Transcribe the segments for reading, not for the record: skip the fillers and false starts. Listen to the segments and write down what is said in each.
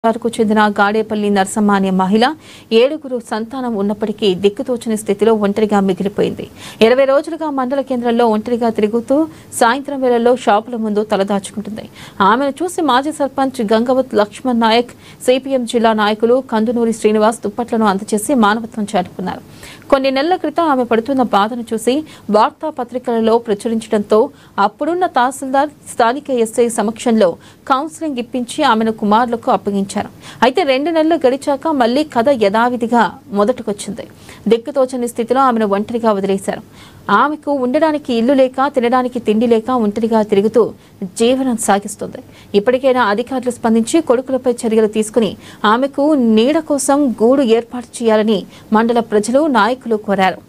కు చెందిన గాడేపల్లి నర్సమ్మ అనే మహిళ 7గురు సంతానం ఉన్నప్పటికీ దిక్కుతోచని స్థితిలో ఒంటరిగా మిగిలిపోయింది. 20 రోజులుగా మండల కేంద్రంలో ఒంటరిగా తిరుగుతూ సాయంత్రం వేళల్లో షాపుల ముందు తలదాచుకుంటుంది. ఆమెను చూసి మాజీ సర్పంచ్ గంగవత్ లక్ష్మణ్ నాయక్, సిపిఎం జిల్లా నాయకులు కందునూరి శ్రీనివాస్ దుప్పట్లను అందజేసి మానవత్వం చాటుకున్నారు. కొన్ని నెలల క్రితం ఆమె పడుతున్న బాధను చూసి వార్తాపత్రికలలో ప్రచురించడంతో అప్పుడున్న తహసీల్దార్ స్థానిక ఎస్ఐ సమక్షంలో కౌన్సిలింగ్ ఇప్పించి ఆమెను కుమారులకు అప్పగించారు. అయితే 2 నెలలు గడిచాక మళ్లీ కథ యథావిధిగా మొదటికొచ్చింది. దిక్కుతోచని స్థితిలో ఆమెను ఒంటరిగా వదిలేశారు. ఆమెకు ఉండడానికి ఇల్లు లేక, తినడానికి తిండి లేక ఒంటరిగా తిరుగుతూ జీవనం సాగిస్తుంది. ఇప్పటికైనా అధికారులు స్పందించి కొడుకులపై చర్యలు తీసుకుని ఆమెకు నీడ కోసం గూడు ఏర్పాటు చేయాలని మండల ప్రజలు, నాయకులు కోరారు.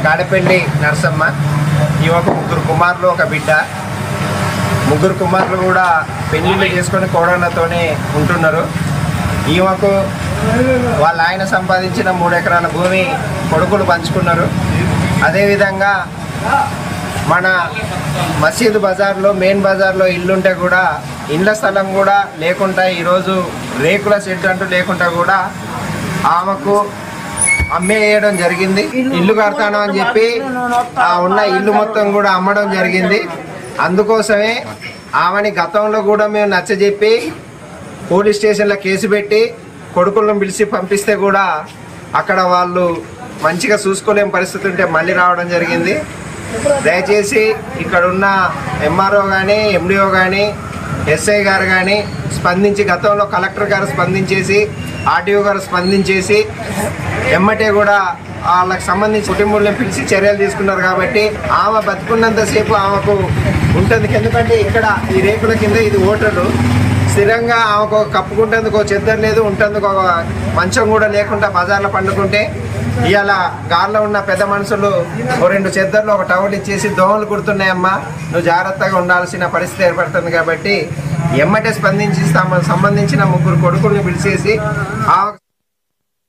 గాడేపల్లి నర్సమ్మ ఈమెకు 3 కుమారులు, 1 బిడ్డ. 3 కుమారులు కూడా పెళ్లిళ్ళు చేసుకొని కోడళ్ళతోనే ఉంటున్నారు. ఈమెకు వాళ్ళ ఆయన సంపాదించిన 3 ఎకరాల భూమి కొడుకులు పంచుకున్నారు. అదేవిధంగా మన మసీదు బజార్లో, మెయిన్ బజార్లో ఇల్లుంటే కూడా ఇండ్ల స్థలం కూడా లేకుండా, ఈరోజు రేకుల షెడ్ అంటూ లేకుండా కూడా ఆమెకు అమ్మేయడం జరిగింది. ఇల్లు కడతాను అని చెప్పి ఉన్న ఇల్లు మొత్తం కూడా అమ్మడం జరిగింది. అందుకోసమే ఆమెని గతంలో కూడా మేము నచ్చజెప్పి పోలీస్ స్టేషన్లో కేసు పెట్టి కొడుకులను పిలిచి పంపిస్తే కూడా అక్కడ వాళ్ళు మంచిగా చూసుకోలేని పరిస్థితి ఉంటే మళ్ళీ రావడం జరిగింది. దయచేసి ఇక్కడున్న ఎంఆర్ఓ కానీ, ఎండిఓ కానీ, ఎస్ఐ గారు కానీ స్పందించి, గతంలో కలెక్టర్ గారు స్పందించేసి, ఆర్టీఓ గారు స్పందించేసి ఎమ్మటే కూడా వాళ్ళకి సంబంధించి కుటుంబాలను పిలిచి చర్యలు తీసుకున్నారు. కాబట్టి ఆమె బతుకున్నంతసేపు ఆమెకు ఉంటుంది. ఎందుకంటే ఇక్కడ ఈ రేకుల కింద ఇది ఓటర్లు స్థిరంగా ఆమెకు కప్పుకుంటేందుకు చెద్దరు లేదు, ఉంటేందుకు ఒక మంచం కూడా లేకుండా బజార్లో పండుకుంటే ఇవాళ గార్లో ఉన్న పెద్ద మనుషులు 2 చెద్దర్లు, 1 టవల్ ఇచ్చేసి దోమలు కుడుతున్నాయమ్మా, నువ్వు జాగ్రత్తగా ఉండాల్సిన పరిస్థితి ఏర్పడుతుంది. కాబట్టి ఎమ్మటే స్పందించి సంబంధించిన 3 కొడుకుల్ని పిలిచేసి